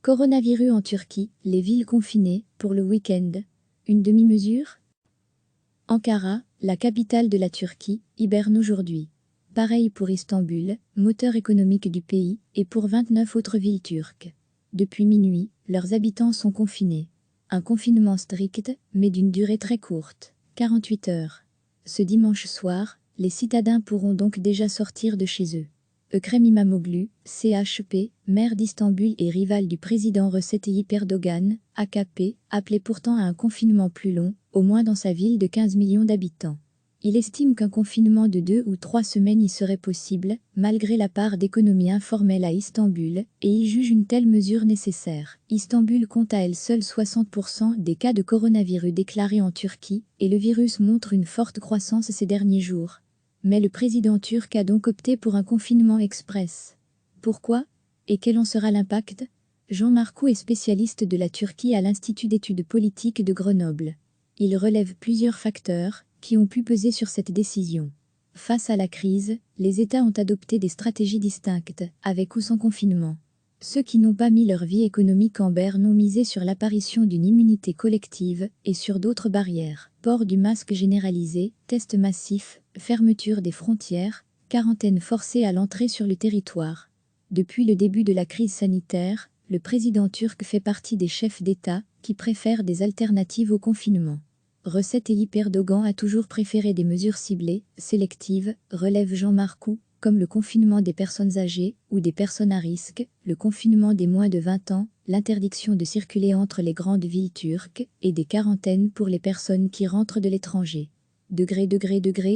Coronavirus en Turquie, les villes confinées, pour le week-end. Une demi-mesure? Ankara, la capitale de la Turquie, hiberne aujourd'hui. Pareil pour Istanbul, moteur économique du pays, et pour 29 autres villes turques. Depuis minuit, leurs habitants sont confinés. Un confinement strict, mais d'une durée très courte, 48 heures. Ce dimanche soir, les citadins pourront donc déjà sortir de chez eux. Ekrem İmamoğlu, CHP, maire d'Istanbul et rival du président Recep Tayyip Erdogan, AKP, appelait pourtant à un confinement plus long, au moins dans sa ville de 15 millions d'habitants. Il estime qu'un confinement de 2 ou 3 semaines y serait possible, malgré la part d'économie informelle à Istanbul, et y juge une telle mesure nécessaire. Istanbul compte à elle seule 60% des cas de coronavirus déclarés en Turquie, et le virus montre une forte croissance ces derniers jours. Mais le président turc a donc opté pour un confinement express. Pourquoi? Et quel en sera l'impact? Jean Marcou est spécialiste de la Turquie à l'Institut d'études politiques de Grenoble. Il relève plusieurs facteurs qui ont pu peser sur cette décision. Face à la crise, les États ont adopté des stratégies distinctes, avec ou sans confinement. Ceux qui n'ont pas mis leur vie économique en berne ont misé sur l'apparition d'une immunité collective et sur d'autres barrières. Port du masque généralisé, tests massifs, fermeture des frontières, quarantaine forcée à l'entrée sur le territoire. Depuis le début de la crise sanitaire, le président turc fait partie des chefs d'État qui préfèrent des alternatives au confinement. Recep Tayyip Erdogan a toujours préféré des mesures ciblées, sélectives, relève Jean Marcou, comme le confinement des personnes âgées ou des personnes à risque, le confinement des moins de 20 ans, l'interdiction de circuler entre les grandes villes turques et des quarantaines pour les personnes qui rentrent de l'étranger.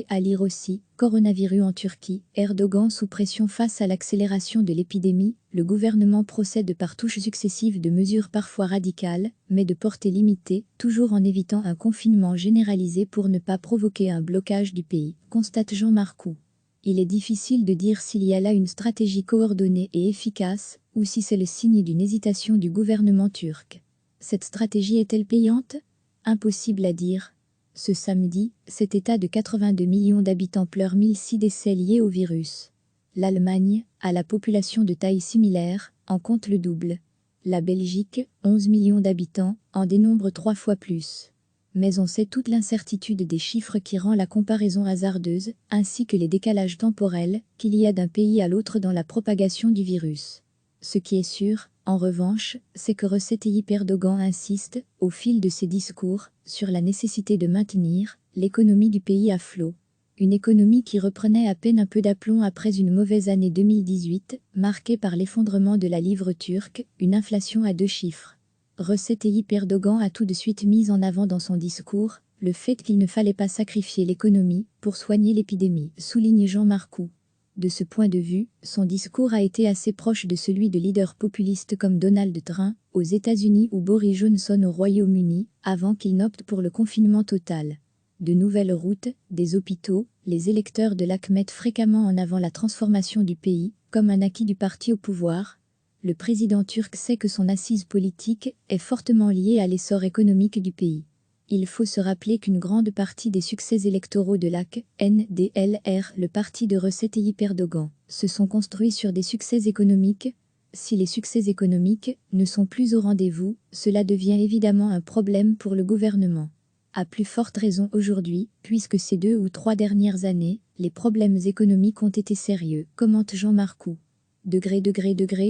À lire aussi, coronavirus en Turquie, Erdogan sous pression face à l'accélération de l'épidémie, le gouvernement procède par touches successives de mesures parfois radicales, mais de portée limitée, toujours en évitant un confinement généralisé pour ne pas provoquer un blocage du pays, constate Jean Marcou. Il est difficile de dire s'il y a là une stratégie coordonnée et efficace, ou si c'est le signe d'une hésitation du gouvernement turc. Cette stratégie est-elle payante? Impossible à dire. Ce samedi, cet État de 82 millions d'habitants pleure 1006 décès liés au virus. L'Allemagne, à la population de taille similaire, en compte le double. La Belgique, 11 millions d'habitants, en dénombre 3 fois plus. Mais on sait toute l'incertitude des chiffres qui rend la comparaison hasardeuse, ainsi que les décalages temporels qu'il y a d'un pays à l'autre dans la propagation du virus. Ce qui est sûr, en revanche, c'est que Recep Tayyip Erdogan insiste, au fil de ses discours, sur la nécessité de maintenir l'économie du pays à flot. Une économie qui reprenait à peine un peu d'aplomb après une mauvaise année 2018, marquée par l'effondrement de la livre turque, une inflation à 2 chiffres. Recep Tayyip Erdogan a tout de suite mis en avant dans son discours le fait qu'il ne fallait pas sacrifier l'économie pour soigner l'épidémie, souligne Jean Marcou. De ce point de vue, son discours a été assez proche de celui de leaders populistes comme Donald Trump aux États-Unis ou Boris Johnson au Royaume-Uni, avant qu'il n'opte pour le confinement total. De nouvelles routes, des hôpitaux, les électeurs de l'AKP mettent fréquemment en avant la transformation du pays, comme un acquis du parti au pouvoir. Le président turc sait que son assise politique est fortement liée à l'essor économique du pays. Il faut se rappeler qu'une grande partie des succès électoraux de l'AKP, NDLR, le parti de Recep Tayyip Erdogan, se sont construits sur des succès économiques. Si les succès économiques ne sont plus au rendez-vous, cela devient évidemment un problème pour le gouvernement. À plus forte raison aujourd'hui, puisque ces 2 ou 3 dernières années, les problèmes économiques ont été sérieux, commente Jean Marcou.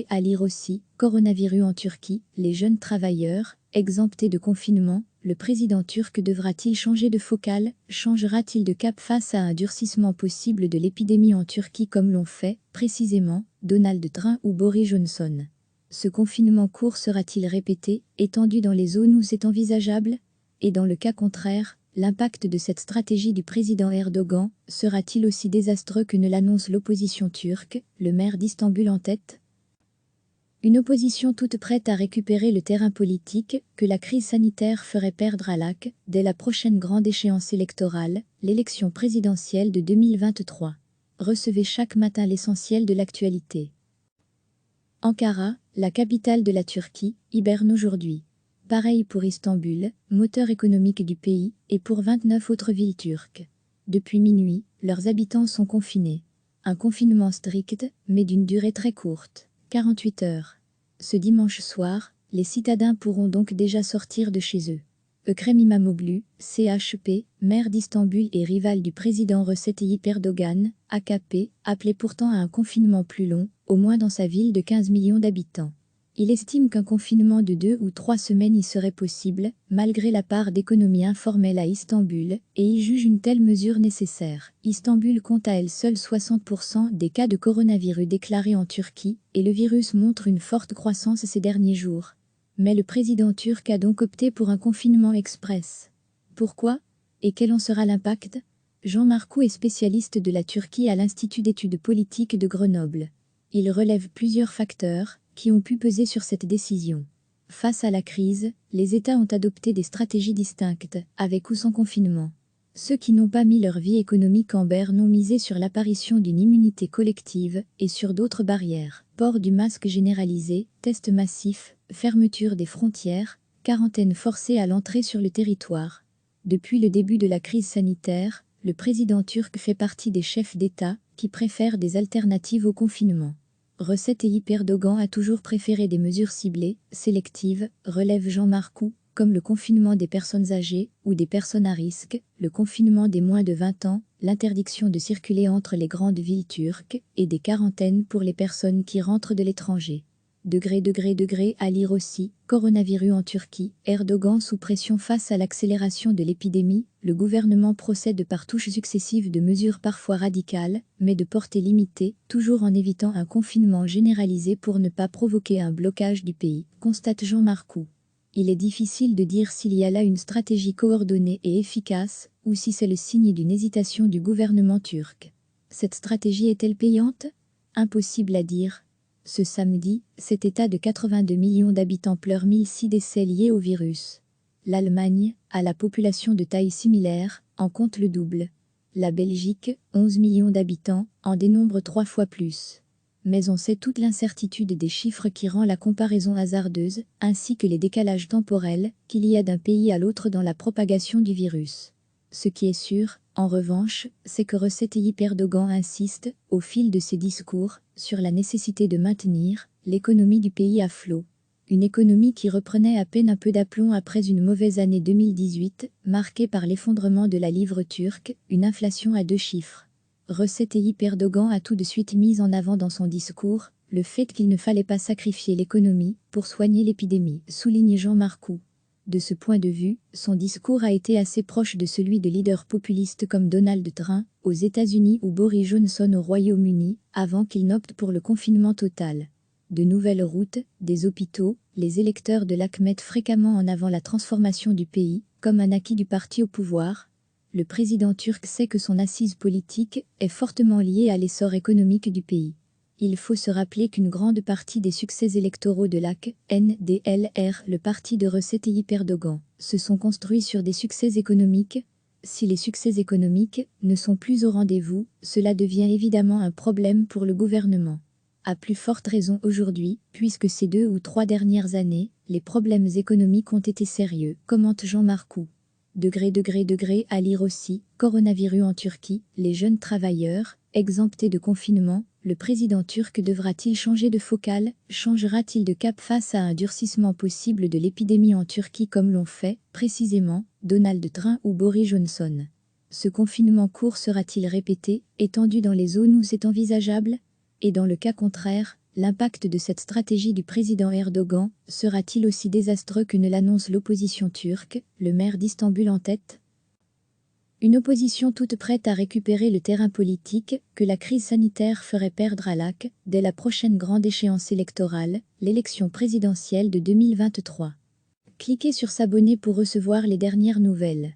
À lire aussi, coronavirus en Turquie, les jeunes travailleurs, exemptés de confinement, le président turc devra-t-il changer de focale, changera-t-il de cap face à un durcissement possible de l'épidémie en Turquie comme l'ont fait, précisément, Donald Trump ou Boris Johnson? Ce confinement court sera-t-il répété, étendu dans les zones où c'est envisageable? Et dans le cas contraire, l'impact de cette stratégie du président Erdogan sera-t-il aussi désastreux que ne l'annonce l'opposition turque, le maire d'Istanbul en tête? Une opposition toute prête à récupérer le terrain politique que la crise sanitaire ferait perdre à l'AKP dès la prochaine grande échéance électorale, l'élection présidentielle de 2023. Recevez chaque matin l'essentiel de l'actualité. Ankara, la capitale de la Turquie, hiberne aujourd'hui. Pareil pour Istanbul, moteur économique du pays, et pour 29 autres villes turques. Depuis minuit, leurs habitants sont confinés. Un confinement strict, mais d'une durée très courte, 48 heures. Ce dimanche soir, les citadins pourront donc déjà sortir de chez eux. Ekrem İmamoğlu, CHP, maire d'Istanbul et rival du président Recep Tayyip Erdogan, AKP, appelait pourtant à un confinement plus long, au moins dans sa ville de 15 millions d'habitants. Il estime qu'un confinement de 2 ou 3 semaines y serait possible, malgré la part d'économie informelle à Istanbul, et y juge une telle mesure nécessaire. Istanbul compte à elle seule 60% des cas de coronavirus déclarés en Turquie, et le virus montre une forte croissance ces derniers jours. Mais le président turc a donc opté pour un confinement express. Pourquoi? Et quel en sera l'impact? Jean Marcou est spécialiste de la Turquie à l'Institut d'études politiques de Grenoble. Il relève plusieurs facteurs qui ont pu peser sur cette décision. Face à la crise, les États ont adopté des stratégies distinctes, avec ou sans confinement. Ceux qui n'ont pas mis leur vie économique en berne ont misé sur l'apparition d'une immunité collective et sur d'autres barrières. Port du masque généralisé, tests massifs, fermeture des frontières, quarantaine forcée à l'entrée sur le territoire. Depuis le début de la crise sanitaire, le président turc fait partie des chefs d'État qui préfèrent des alternatives au confinement. Recep Tayyip Erdogan a toujours préféré des mesures ciblées, sélectives, relève Jean Marcou, comme le confinement des personnes âgées ou des personnes à risque, le confinement des moins de 20 ans, l'interdiction de circuler entre les grandes villes turques et des quarantaines pour les personnes qui rentrent de l'étranger. À lire aussi, coronavirus en Turquie, Erdogan sous pression face à l'accélération de l'épidémie, le gouvernement procède par touches successives de mesures parfois radicales, mais de portée limitée, toujours en évitant un confinement généralisé pour ne pas provoquer un blocage du pays, constate Jean Marcou. Il est difficile de dire s'il y a là une stratégie coordonnée et efficace, ou si c'est le signe d'une hésitation du gouvernement turc. Cette stratégie est-elle payante? Impossible à dire. Ce samedi, cet État de 82 millions d'habitants pleure 1006 décès liés au virus. L'Allemagne, à la population de taille similaire, en compte le double. La Belgique, 11 millions d'habitants, en dénombre 3 fois plus. Mais on sait toute l'incertitude des chiffres qui rend la comparaison hasardeuse, ainsi que les décalages temporels qu'il y a d'un pays à l'autre dans la propagation du virus. Ce qui est sûr, en revanche, c'est que Recep Tayyip Erdogan insiste, au fil de ses discours, sur la nécessité de maintenir l'économie du pays à flot. Une économie qui reprenait à peine un peu d'aplomb après une mauvaise année 2018, marquée par l'effondrement de la livre turque, une inflation à 2 chiffres. Recep Tayyip Erdogan a tout de suite mis en avant dans son discours le fait qu'il ne fallait pas sacrifier l'économie pour soigner l'épidémie, souligne Jean Marcou. De ce point de vue, son discours a été assez proche de celui de leaders populistes comme Donald Trump aux États-Unis ou Boris Johnson au Royaume-Uni, avant qu'il n'opte pour le confinement total. De nouvelles routes, des hôpitaux, les électeurs de l'AKP mettent fréquemment en avant la transformation du pays, comme un acquis du parti au pouvoir. Le président turc sait que son assise politique est fortement liée à l'essor économique du pays. Il faut se rappeler qu'une grande partie des succès électoraux de l'AKP, NDLR, le parti de Recep Tayyip Erdogan, se sont construits sur des succès économiques. Si les succès économiques ne sont plus au rendez-vous, cela devient évidemment un problème pour le gouvernement. À plus forte raison aujourd'hui, puisque ces 2 ou 3 dernières années, les problèmes économiques ont été sérieux, commente Jean Marcou. À lire aussi, coronavirus en Turquie, les jeunes travailleurs, exemptés de confinement, le président turc devra-t-il changer de focale, changera-t-il de cap face à un durcissement possible de l'épidémie en Turquie comme l'ont fait, précisément, Donald Trump ou Boris Johnson? Ce confinement court sera-t-il répété, étendu dans les zones où c'est envisageable? Et dans le cas contraire, l'impact de cette stratégie du président Erdogan sera-t-il aussi désastreux que ne l'annonce l'opposition turque, le maire d'Istanbul en tête? Une opposition toute prête à récupérer le terrain politique que la crise sanitaire ferait perdre à l'AKP dès la prochaine grande échéance électorale, l'élection présidentielle de 2023. Cliquez sur s'abonner pour recevoir les dernières nouvelles.